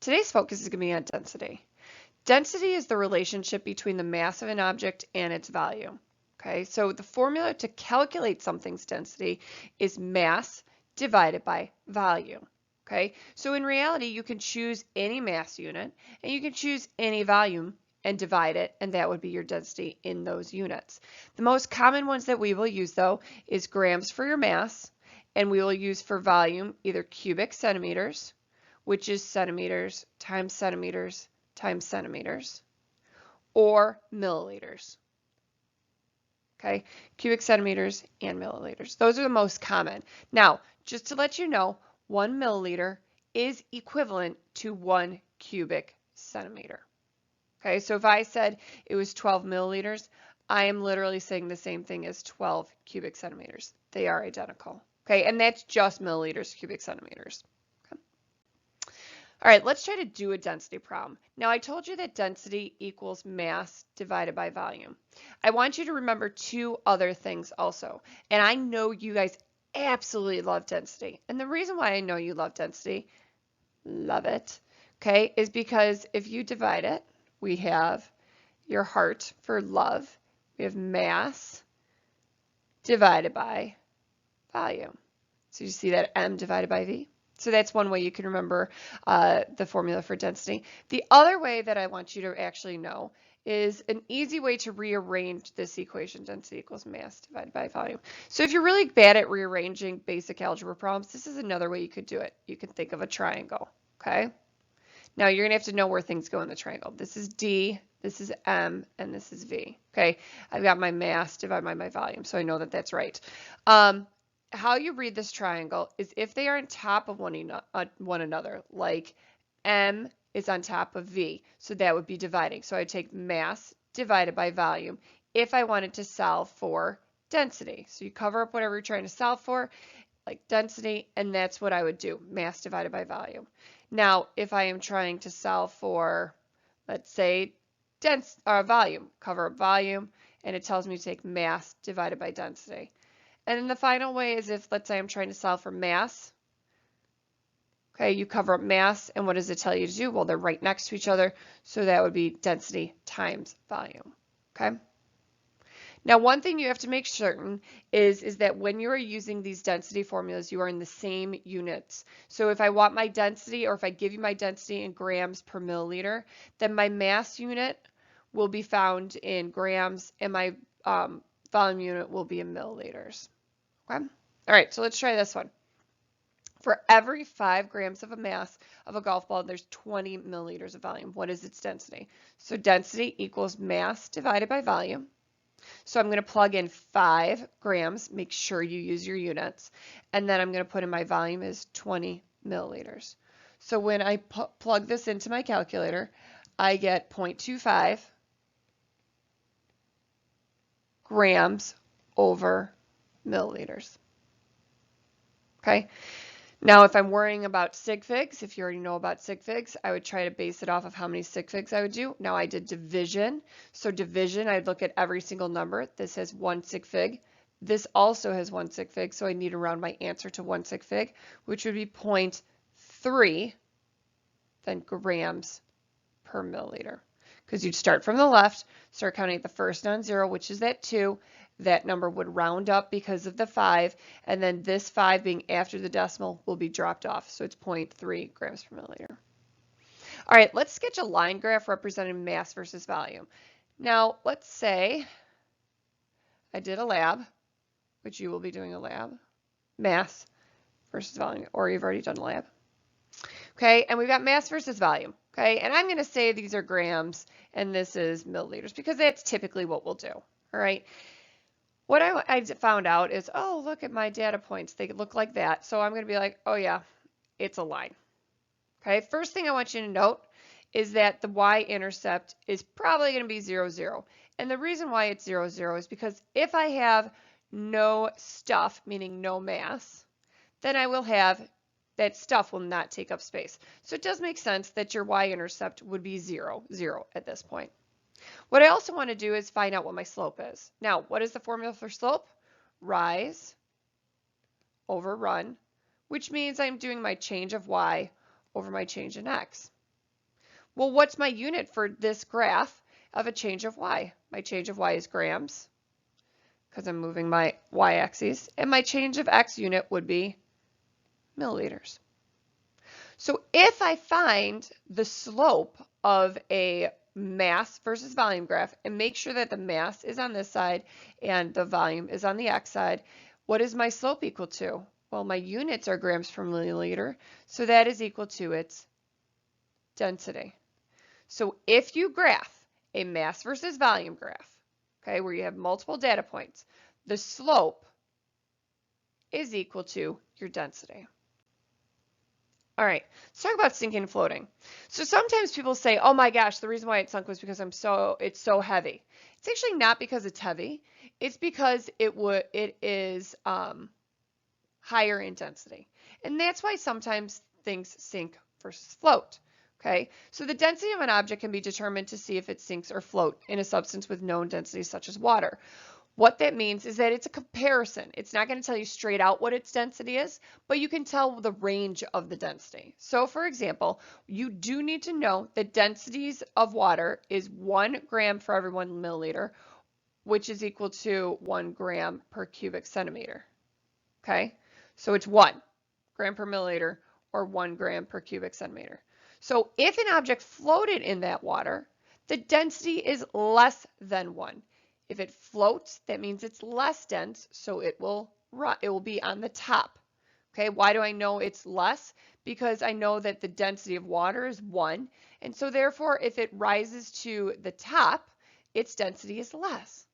Today's focus is going to be on density. Density is the relationship between the mass of an object and its value. Okay, so the formula to calculate something's density is mass divided by value. Okay, so in reality, you can choose any mass unit and you can choose any volume and divide it, and that would be your density in those units. The most common ones that we will use, though, is grams for your mass, and we will use for volume either cubic centimeters, which is centimeters times centimeters times centimeters, or milliliters. Okay, cubic centimeters and milliliters. Those are the most common. Now, just to let you know, 1 milliliter is equivalent to 1 cubic centimeter. Okay, so if I said it was 12 milliliters, I am literally saying the same thing as 12 cubic centimeters. They are identical. Okay, and that's just milliliters, cubic centimeters. Okay. All right, let's try to do a density problem. Now, I told you that density equals mass divided by volume. I want you to remember two other things also. And I know you guys absolutely love density. And the reason why I know you love density, love it, okay, is because if you divide it, we have your heart for love. We have mass divided by volume. So you see that M divided by V? So that's one way you can remember the formula for density. The other way that I want you to actually know is an easy way to rearrange this equation, density equals mass divided by volume. So if you're really bad at rearranging basic algebra problems, this is another way you could do it. You can think of a triangle, okay? Now you're gonna have to know where things go in the triangle. This is D, this is M, and this is V, okay? I've got my mass divided by my volume, so I know that that's right. How you read this triangle is if they are on top of one another, like M is on top of V, so that would be dividing. So I'd take mass divided by volume if I wanted to solve for density. So you cover up whatever you're trying to solve for, like density, and that's what I would do, mass divided by volume. Now, if I am trying to solve for, let's say, volume, cover up volume, and it tells me to take mass divided by density. And then the final way is if, let's say, I'm trying to solve for mass. Okay, you cover up mass, and what does it tell you to do? Well, they're right next to each other, so that would be density times volume. Okay. Now, one thing you have to make certain is that when you are using these density formulas, you are in the same units. So if I want my density, or if I give you my density in grams per milliliter, then my mass unit will be found in grams, and my volume unit will be in milliliters. Okay? All right, so let's try this one. For every 5 grams of a mass of a golf ball, there's 20 milliliters of volume. What is its density? So density equals mass divided by volume. So I'm going to plug in 5 grams, make sure you use your units, and then I'm going to put in my volume is 20 milliliters. So when I plug this into my calculator, I get 0.25 grams over milliliters. Okay. Now, if I'm worrying about sig figs, if you already know about sig figs, I would try to base it off of how many sig figs I would do. Now, I did division. So division, I'd look at every single number. This has 1 sig fig. This also has 1 sig fig, so I need to round my answer to 1 sig fig, which would be 0.3 then grams per milliliter. Because you'd start from the left, start counting at the first non-zero, which is that 2. That number would round up because of the 5, and then this 5 being after the decimal will be dropped off, so it's 0.3 grams per milliliter. All right, let's sketch a line graph representing mass versus volume. Now, let's say I did a lab, which you will be doing a lab, mass versus volume, or you've already done a lab. Okay, and we've got mass versus volume. Okay, and I'm going to say these are grams and this is milliliters because that's typically what we'll do. All right. What I found out is, oh, look at my data points. They look like that. So I'm going to be like, oh, yeah, it's a line. Okay, first thing I want you to note is that the y-intercept is probably going to be 0, 0. And the reason why it's 0, 0 is because if I have no stuff, meaning no mass, then I will have that stuff will not take up space. So it does make sense that your y-intercept would be 0, 0 at this point. What I also want to do is find out what my slope is. Now, what is the formula for slope? Rise over run, which means I'm doing my change of y over my change in x. Well, what's my unit for this graph of a change of y? My change of y is grams, because I'm moving my y-axis, and my change of x unit would be milliliters. So if I find the slope of a mass versus volume graph and make sure that the mass is on this side and the volume is on the x side, what is my slope equal to? Well, my units are grams per milliliter, so that is equal to its density. So if you graph a mass versus volume graph, okay, where you have multiple data points, the slope is equal to your density. All right, let's talk about sinking and floating. So sometimes people say, oh my gosh, the reason why it sunk was because it's so heavy. It's actually not because it's heavy. It's because it is higher in density. And that's why sometimes things sink versus float. Okay, so the density of an object can be determined to see if it sinks or floats in a substance with known densities such as water. What that means is that it's a comparison. It's not going to tell you straight out what its density is, but you can tell the range of the density. So for example, you do need to know that densities of water is 1 gram for every 1 milliliter, which is equal to 1 gram per cubic centimeter. Okay, so it's 1 gram per milliliter or 1 gram per cubic centimeter. So if an object floated in that water, the density is less than 1. If it floats, that means it's less dense, so it will be on the top. Okay, why do I know it's less? Because I know that the density of water is 1, and so therefore if it rises to the top, its density is less.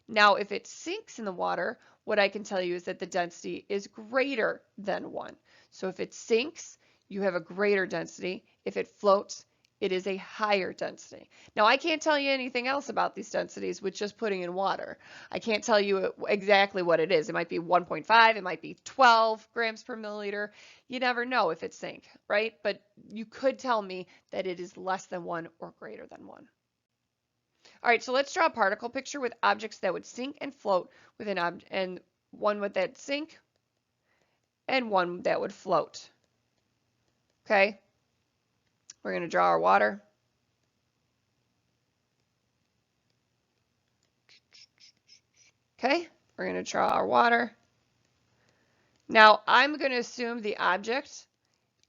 Now if it sinks in the water, what I can tell you is that the density is greater than 1. So if it sinks, you have a greater density. If it floats, it is a higher density. Now I can't tell you anything else about these densities with just putting in water. I can't tell you exactly what it is. It might be 1.5, it might be 12 grams per milliliter. You never know if it sinks, right? But you could tell me that it is less than 1 or greater than 1. All right, so let's draw a particle picture with objects that would sink and float with an object, and one with that sink and one that would float. Okay, we're going to draw our water. Okay, we're going to draw our water. Now I'm going to assume the object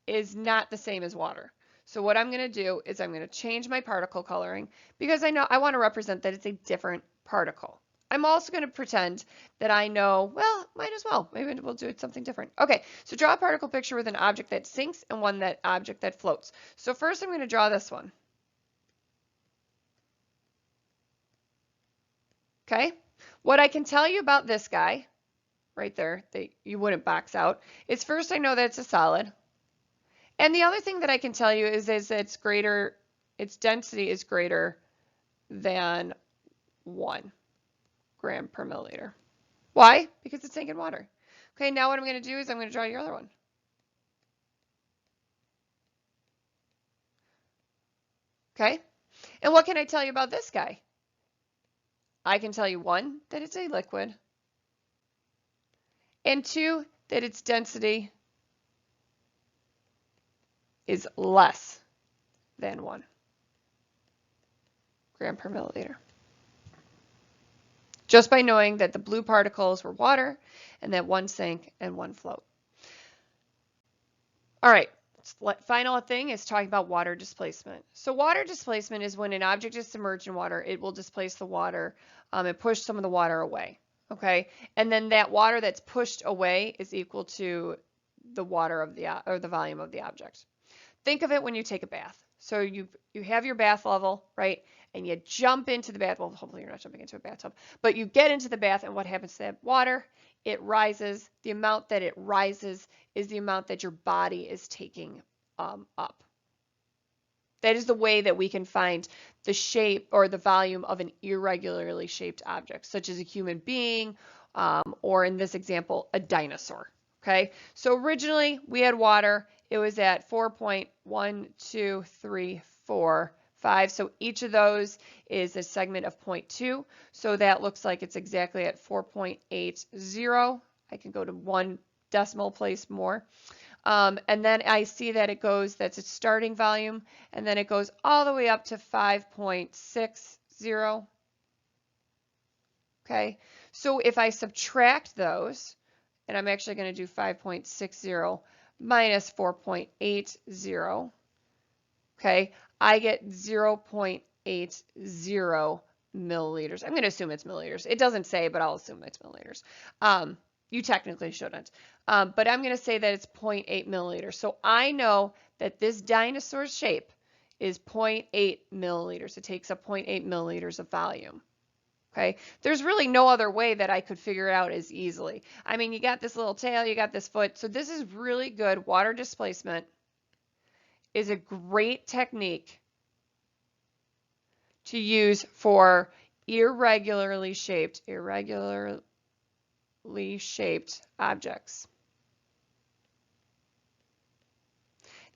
is not the same as water. So what I'm going to do is I'm going to change my particle coloring because I know I want to represent that it's a different particle. I'm also going to pretend that I know, well, might as well. Maybe we'll do something different. Okay, so draw a particle picture with an object that sinks and one object that floats. So first I'm going to draw this one. Okay, what I can tell you about this guy, right there, that you wouldn't box out, is first I know that it's a solid. And the other thing that I can tell you is its density is greater than 1 gram per milliliter. Why? Because it's sinking water. Okay, now what I'm going to do is I'm going to draw your other one. Okay, and what can I tell you about this guy? I can tell you 1, that it's a liquid, and 2, that its density is less than 1 gram per milliliter. Just by knowing that the blue particles were water and that 1 sank and 1 float. All right, final thing is talking about water displacement. So water displacement is when an object is submerged in water, it will displace the water and push some of the water away. Okay, and then that water that's pushed away is equal to the water of the volume of the object. Think of it when you take a bath. So you have your bath level, right? And you jump into the bath. Well, hopefully you're not jumping into a bathtub, but you get into the bath, and what happens to that water? It rises. The amount that it rises is the amount that your body is taking up. That is the way that we can find the shape or the volume of an irregularly shaped object, such as a human being, or in this example, a dinosaur. Okay, so originally we had water. It was at 4.12345. So each of those is a segment of 0.2. So that looks like it's exactly at 4.80. I can go to 1 decimal place more. And then I see that it goes, that's its starting volume, and then it goes all the way up to 5.60. Okay, so if I subtract those, and I'm actually going to do 5.60 minus 4.80, okay, I get 0.80 milliliters. I'm going to assume it's milliliters. It doesn't say, but I'll assume it's milliliters. You technically shouldn't. But I'm going to say that it's 0.8 milliliters. So I know that this dinosaur's shape is 0.8 milliliters. It takes up 0.8 milliliters of volume. Okay, there's really no other way that I could figure it out as easily. I mean, you got this little tail, you got this foot, so this is really good. Water displacement is a great technique to use for irregularly shaped objects.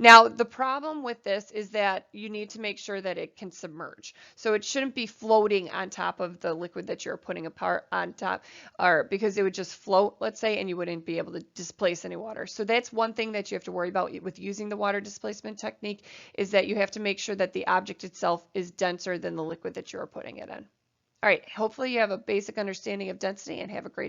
Now, the problem with this is that you need to make sure that it can submerge. So it shouldn't be floating on top of the liquid that you're putting apart on top, or because it would just float, let's say, and you wouldn't be able to displace any water. So that's one thing that you have to worry about with using the water displacement technique, is that you have to make sure that the object itself is denser than the liquid that you're putting it in. All right, hopefully you have a basic understanding of density and have a great day.